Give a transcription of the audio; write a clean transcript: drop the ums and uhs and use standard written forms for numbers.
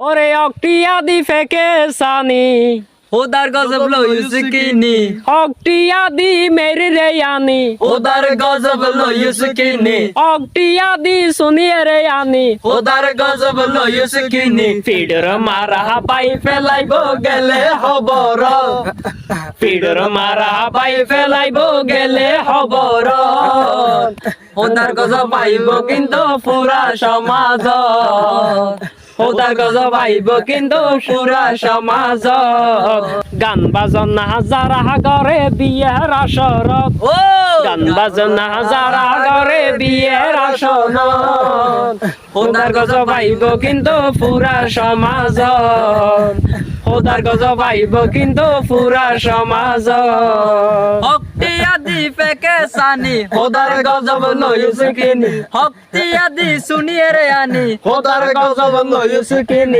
ওরে অক্টিয়া দি ফেকে সানি খোদার গজব লইছে কিনি অক্টিয়া দি মেরি রে আনি খোদার গজব লইছে কিনি অক্টিয়া দি শুনিয়ে রে আনি খোদার গজব লইছে কিনি ফিডর মারা পাই ফেলাইব গেলে হবর ফিডর মারা পাই ফেলাইব গেলে হবর খোদার গজব পাইব কিন্তু পুরা সমাজ খোদার গজব পাইব কিন্তু পুরা সমাজ গান বাজনা যারা করে বিয়ের আসরত ও গান বাজনা যারা করে বিয়ের আসনত খোদার গজব পাইব কিন্তু পুরা সমাজ খোদার গজব পাইব কিন্তু পুরা সমাজ হক্তি আদি ফেকে সানি খোদার গজব লইছে কিনি হক্তি আদি শুনিয়ে রে আনি খোদার গজব লইছে কিনি